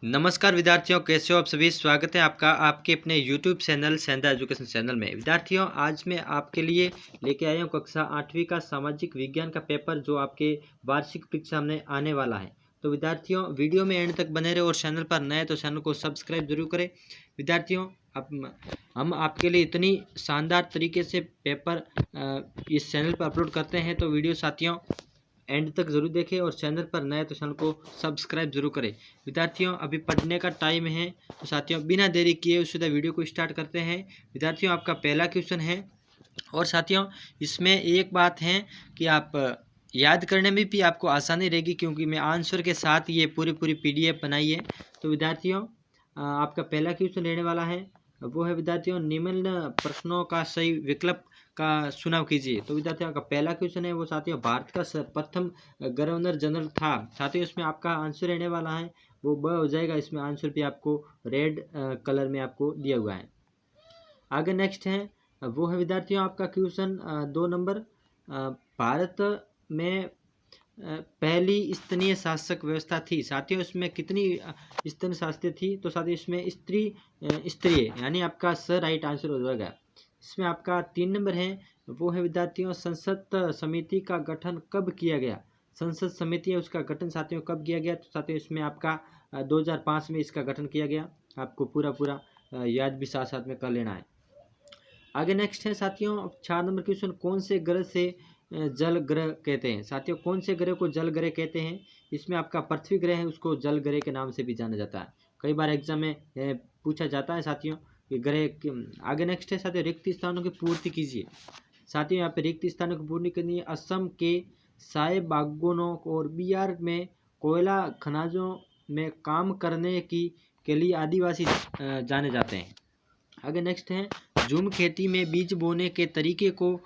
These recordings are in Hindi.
नमस्कार विद्यार्थियों, कैसे हो आप सभी। स्वागत है आपका आपके अपने YouTube चैनल सेंधा एजुकेशन चैनल में। विद्यार्थियों, आज मैं आपके लिए लेके आया हूँ कक्षा 8वीं का सामाजिक विज्ञान का पेपर, जो आपके वार्षिक परीक्षा में आने वाला है। तो विद्यार्थियों, वीडियो में एंड तक बने रहे और चैनल पर नए तो चैनल को सब्सक्राइब जरूर करें। विद्यार्थियों, अब हम आपके लिए इतनी शानदार तरीके से पेपर इस चैनल पर अपलोड करते हैं, तो वीडियो साथियों एंड तक जरूर देखें और चैनल पर नए तो चैनल को सब्सक्राइब जरूर करें। विद्यार्थियों, अभी पढ़ने का टाइम है, तो साथियों बिना देरी किए सीधा वीडियो को स्टार्ट करते हैं। विद्यार्थियों, आपका पहला क्वेश्चन है, और साथियों इसमें एक बात है कि आप याद करने में भी आपको आसानी रहेगी, क्योंकि मैं आंसर के साथ ये पूरी PDF बनाई है। तो विद्यार्थियों, आपका पहला क्वेश्चन रहने वाला है, वो है विद्यार्थियों, निम्न प्रश्नों का सही विकल्प का चुनाव कीजिए। तो विद्यार्थियों, आपका पहला क्वेश्चन है वो साथियों, भारत का प्रथम गवर्नर जनरल था। साथियों इसमें आपका आंसर रहने वाला है वो ब हो जाएगा। इसमें आंसर भी आपको रेड कलर में आपको दिया हुआ है। आगे नेक्स्ट है, वो है विद्यार्थियों आपका क्वेश्चन 2 नंबर, भारत में पहली स्तरीय शासक व्यवस्था थी। साथियों इसमें कितनी स्तरीय शास्त्री थी? तो साथियों इसमें स्तरीय यानी आपका राइट आंसर हो जाएगा। इसमें आपका 3 नंबर है, वो है विद्यार्थियों, संसद समिति का गठन कब किया गया। संसद समिति है उसका गठन साथियों कब किया गया? तो साथियों इसमें आपका 2005 में इसका गठन किया गया। आपको पूरा याद भी साथ साथ में कर लेना है। आगे नेक्स्ट है साथियों 4 नंबर क्वेश्चन, कौन से ग्रह से जल ग्रह कहते हैं। साथियों कौन से ग्रह को जल ग्रह कहते हैं? इसमें आपका पृथ्वी ग्रह है उसको जल ग्रह के नाम से भी जाना जाता है। कई बार एग्जाम में पूछा जाता है साथियों कि ग्रह। आगे नेक्स्ट है साथियों, रिक्त स्थानों की पूर्ति कीजिए। साथियों यहाँ पे रिक्त स्थानों की पूर्ति करनी है। असम के साहेबागोनों और बिहार में कोयला खनिजों में काम करने के लिए आदिवासी जाने जाते हैं। आगे नेक्स्ट है, झूम खेती में बीज बोने के तरीके को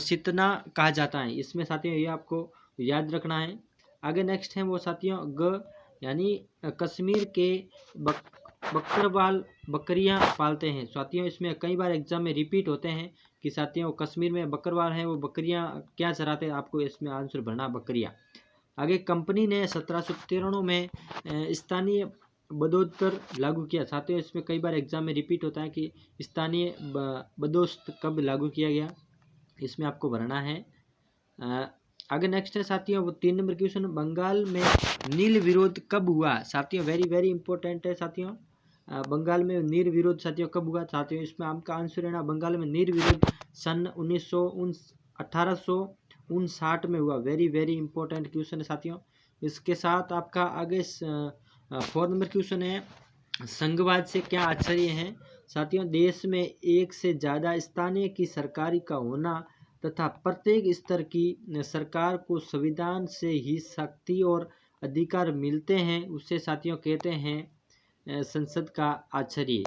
सितना कहा जाता है। इसमें साथियों ये आपको याद रखना है। आगे नेक्स्ट है वो साथियों ग यानी कश्मीर के बकरवाल बकरियां पालते हैं। साथियों इसमें कई बार एग्जाम में रिपीट होते हैं कि साथियों कश्मीर में बकरवाल है वो बकरियां क्या चराते हैं। आपको इसमें आंसर भरना बकरियां। आगे कंपनी ने 1793 में स्थानीय बदोस्तर लागू किया। साथियों इसमें कई बार एग्जाम में रिपीट होता है कि स्थानीय बदोस्त कब लागू किया गया। इसमें आपको भरना है। आगे नेक्स्ट है साथियों वो 3 नंबर क्वेश्चन, बंगाल में नील विरोध कब हुआ। साथियों वेरी इंपॉर्टेंट है साथियों, बंगाल में नील विरोध साथियों कब हुआ। साथियों इसमें आपका आंसर है ना, बंगाल में नील विरोध सन 1859 में हुआ। वेरी इंपॉर्टेंट क्वेश्चन है साथियों। इसके साथ आपका आगे 4 नंबर क्वेश्चन है, संघवाद से क्या आश्चर्य है। साथियों देश में एक से ज़्यादा स्थानीय की सरकारी का होना तथा प्रत्येक स्तर की सरकार को संविधान से ही शक्ति और अधिकार मिलते हैं, उससे साथियों कहते हैं संसद का आश्चर्य।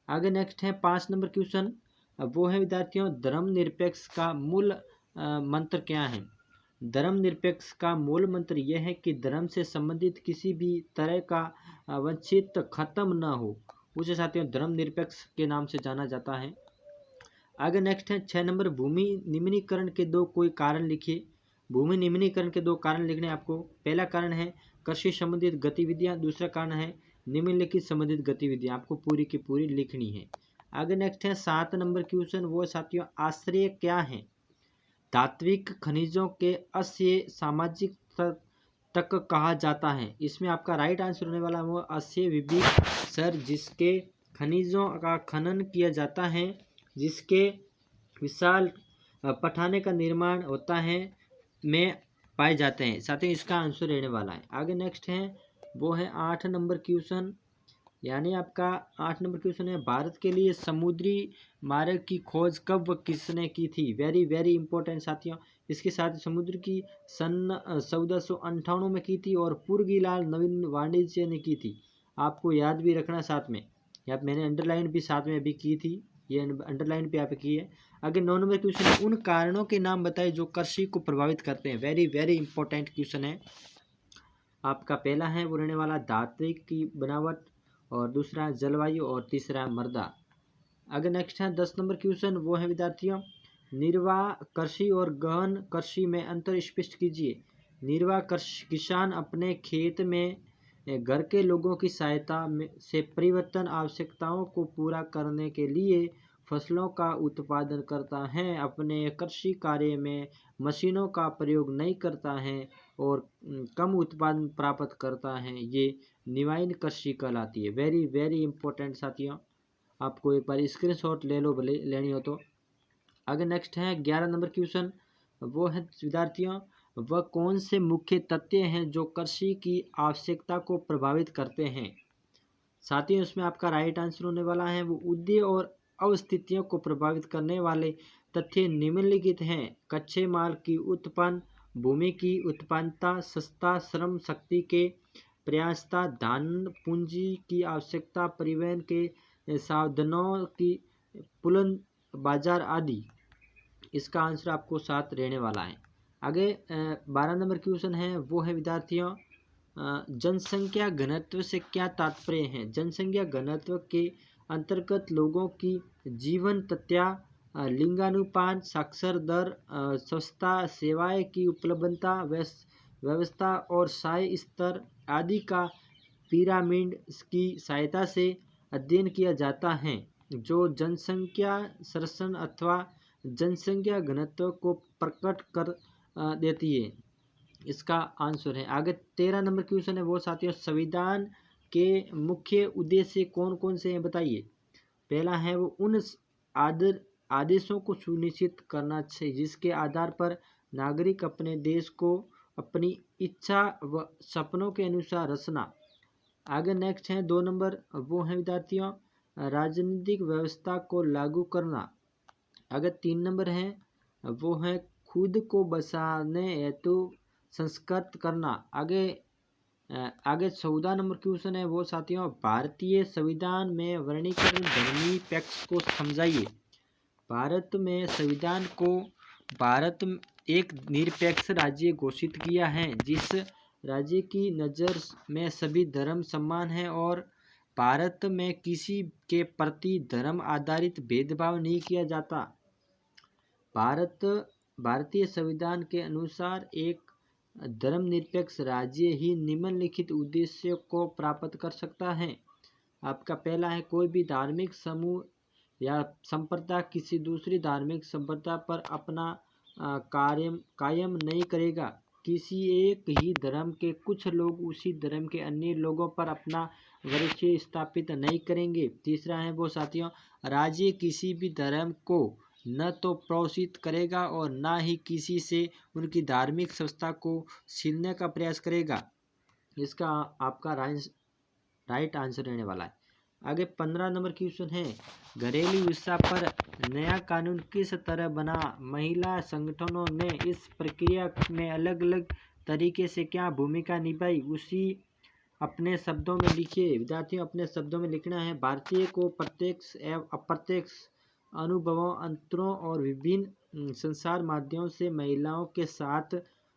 आगे नेक्स्ट है 5 नंबर क्वेश्चन, वो है विद्यार्थियों, धर्मनिरपेक्ष का मूल मंत्र क्या है। धर्मनिरपेक्ष का मूल मंत्र यह है कि धर्म से संबंधित किसी भी तरह का वंचित खत्म न हो, उसे साथियों धर्मनिरपेक्ष के नाम से जाना जाता है। आगे नेक्स्ट है 6 नंबर, भूमि निम्नीकरण के दो कोई कारण लिखिए। भूमि निम्नीकरण के 2 कारण लिखने आपको। पहला कारण है कृषि संबंधित गतिविधियां, दूसरा कारण है निम्नलिखित संबंधित गतिविधियां। आपको पूरी की पूरी लिखनी है। आगे नेक्स्ट है 7 नंबर क्वेश्चन, वो साथियों आश्रय क्या है। धात्विक खनिजों के अश्य सामाजिक तक कहा जाता है। इसमें आपका राइट आंसर होने वाला वो अश्य विभिन्न सर, जिसके खनिजों का खनन किया जाता है, जिसके विशाल पठाने का निर्माण होता है में पाए जाते हैं। साथ ही इसका आंसर रहने वाला है। आगे नेक्स्ट है वो है 8 नंबर क्वेश्चन, यानी आपका 8 नंबर क्वेश्चन है, भारत के लिए समुद्री मार्ग की खोज कब व किसने की थी। वेरी इंपॉर्टेंट साथियों। इसके साथ समुद्र की सन 1458 में की थी और पुरगीलाल नवीन वाणिज्य ने की थी। आपको याद भी रखना साथ में। यहाँ मैंने अंडरलाइन भी साथ में अभी की थी, ये अंडरलाइन पे आप की है। आगे 9 नंबर क्वेश्चन, उन कारणों के नाम बताए जो कृषि को प्रभावित करते हैं। वेरी इंपॉर्टेंट क्वेश्चन है। आपका पहला है वो रहने वाला धातु की बनावट, और दूसरा जलवायु, और तीसरा मृदा। आगे नेक्स्ट है 10 नंबर क्वेश्चन, वो है विद्यार्थियों, निर्वाह कृषि और गहन कृषि में अंतर स्पष्ट कीजिए। निर्वाह किसान अपने खेत में घर के लोगों की सहायता से परिवर्तन आवश्यकताओं को पूरा करने के लिए फसलों का उत्पादन करता है, अपने कृषि कार्य में मशीनों का प्रयोग नहीं करता है और कम उत्पादन प्राप्त करता है, ये निवाइन कृषि कहलाती है। वेरी वेरी इंपॉर्टेंट साथियों, आपको एक बार स्क्रीनशॉट ले लो भले लेनी हो तो। आगे नेक्स्ट है 11 नंबर क्वेश्चन, वो है विद्यार्थियों, वह कौन से मुख्य तथ्य हैं जो कृषि की आवश्यकता को प्रभावित करते हैं। साथियों इसमें आपका राइट आंसर होने वाला है वो उद्देश्य और अवस्थितियों को प्रभावित करने वाले तथ्य निम्नलिखित हैं। कच्चे माल की उत्पन्न, भूमि की उत्पादकता, सस्ता श्रम शक्ति के प्रयासता, धन पूंजी की आवश्यकता, परिवहन के साधनों की पुलन बाजार आदि। इसका आंसर आपको 7 रहने वाला है। आगे 12 नंबर क्वेश्चन है वो है विद्यार्थियों, जनसंख्या घनत्व से क्या तात्पर्य है। जनसंख्या घनत्व के अंतर्गत लोगों की जीवन तथ्य, लिंगानुपात, साक्षर दर, स्वच्छता, सेवाएं की उपलब्धता, व्यवस्था और आय स्तर आदि का पिरामिड की सहायता से अध्ययन किया जाता है, जो जनसंख्या संरचना अथवा जनसंख्या घनत्व को प्रकट कर देती है। इसका आंसर है। आगे 13 नंबर क्वेश्चन है वो साथियों, संविधान के मुख्य उद्देश्य कौन कौन से हैं बताइए। पहला है वो उन आदेशों को सुनिश्चित करना चाहिए जिसके आधार पर नागरिक अपने देश को अपनी इच्छा व सपनों के अनुसार रचना। आगे नेक्स्ट है 2 नंबर, वो है विद्यार्थियों, राजनीतिक व्यवस्था को लागू करना। अगर 3 नंबर है वो है खुद को बचाने हेतु संस्कृत करना। आगे 14 नंबर क्वेश्चन है वो साथियों, भारतीय संविधान में वर्गीकरण धर्मी पक्ष को समझाइए। भारत में संविधान को भारत एक निरपेक्ष राज्य घोषित किया है जिस राज्य की नज़र में सभी धर्म समान है और भारत में किसी के प्रति धर्म आधारित भेदभाव नहीं किया जाता। भारतीय संविधान के अनुसार एक धर्मनिरपेक्ष राज्य ही निम्नलिखित उद्देश्यों को प्राप्त कर सकता है। आपका पहला है कोई भी धार्मिक समूह या संप्रदाय किसी दूसरी धार्मिक संप्रदाय पर अपना कायम नहीं करेगा। किसी एक ही धर्म के कुछ लोग उसी धर्म के अन्य लोगों पर अपना वर्चस्व स्थापित नहीं करेंगे। तीसरा है वो साथियों, राज्य किसी भी धर्म को न तो प्रोत्साहित करेगा और न ही किसी से उनकी धार्मिक संस्था को छीनने का प्रयास करेगा। इसका आपका राइट आंसर रहने वाला है। आगे 15 नंबर क्वेश्चन है, घरेलू हिंसा पर नया कानून किस तरह बना। महिला संगठनों ने इस प्रक्रिया में अलग अलग तरीके से क्या भूमिका निभाई, उसी अपने शब्दों में लिखिए। विद्यार्थियों अपने शब्दों में लिखना है। भारतीय को प्रत्यक्ष एवं अप्रत्यक्ष अनुभवों, अंतरों और विभिन्न संसार माध्यमों से महिलाओं के साथ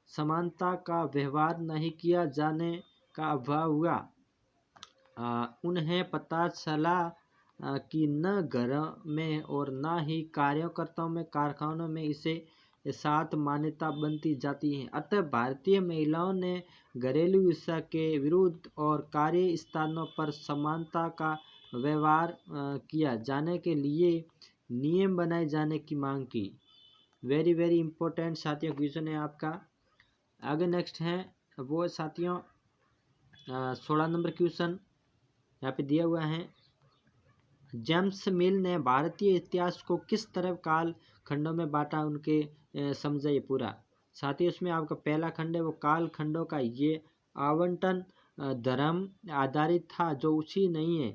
समानता का व्यवहार नहीं किया जाने का अभाव हुआ। उन्हें पता चला कि न घर में और न ही कार्यकर्ताओं में कारखानों में इसे साथ मान्यता बनती जाती है। अतः भारतीय महिलाओं ने घरेलू हिंसा के विरुद्ध और कार्य स्थानों पर समानता का व्यवहार किया जाने के लिए नियम बनाए जाने की मांग की। वेरी वेरी इंपॉर्टेंट साथियों क्वेश्चन है आपका। आगे नेक्स्ट है वो साथियों 16 नंबर क्वेश्चन यहाँ पे दिया हुआ है, जेम्स मिल ने भारतीय इतिहास को किस तरह काल खंडों में बांटा, उनके समझाइए पूरा। साथ ही उसमें आपका पहला खंड है वो काल खंडों का ये आवंटन धर्म आधारित था जो उसी नहीं है।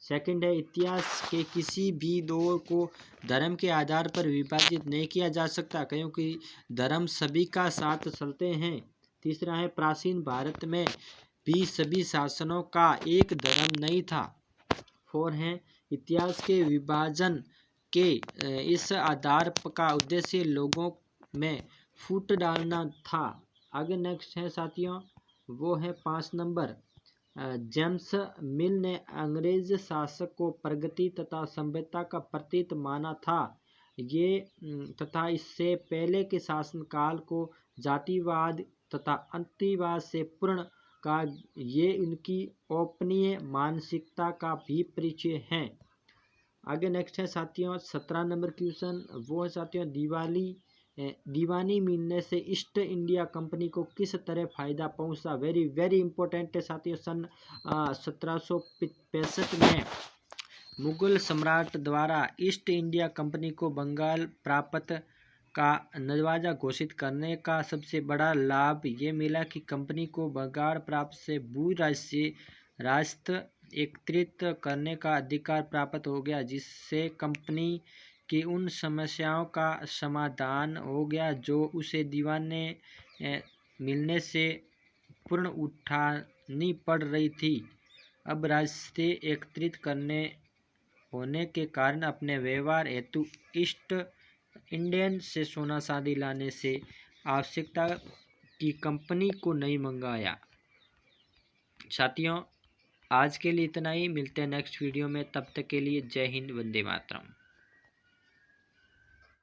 सेकंड है इतिहास के किसी भी दौर को धर्म के आधार पर विभाजित नहीं किया जा सकता क्योंकि धर्म सभी का साथ चलते हैं। तीसरा है प्राचीन भारत में भी सभी शासनों का एक धर्म नहीं था। 4 है इतिहास के विभाजन के इस आधार का उद्देश्य लोगों में फूट डालना था। आगे नेक्स्ट है साथियों वो है 5 नंबर, जेम्स मिल ने अंग्रेज शासक को प्रगति तथा सभ्यता का प्रतीक माना था। ये तथा इससे पहले के शासनकाल को जातिवाद तथा अंतवाद से पूर्ण का ये उनकी औपनीय मानसिकता का भी परिचय है। आगे नेक्स्ट है साथियों 17 नंबर क्वेश्चन, वो है साथियों दीवानी मिलने से ईस्ट इंडिया कंपनी को किस तरह फायदा पहुंचा। वेरी वेरी इंपॉर्टेंट है साथियों। सन 1765 में मुगल सम्राट द्वारा ईस्ट इंडिया कंपनी को बंगाल प्राप्त का नवाजा घोषित करने का सबसे बड़ा लाभ ये मिला कि कंपनी को बंगाल प्राप्त से भू राष्ट्र एकत्रित करने का अधिकार प्राप्त हो गया, जिससे कंपनी की उन समस्याओं का समाधान हो गया जो उसे दीवाने मिलने से पूर्ण उठानी पड़ रही थी। अब राष्ट्र एकत्रित करने होने के कारण अपने व्यवहार हेतु ईस्ट इंडियन से सोना चांदी लाने से आवश्यकता की कंपनी को नहीं मंगाया। साथियों आज के लिए इतना ही, मिलते हैं नेक्स्ट वीडियो में, तब तक के लिए जय हिंद, वंदे मातरम।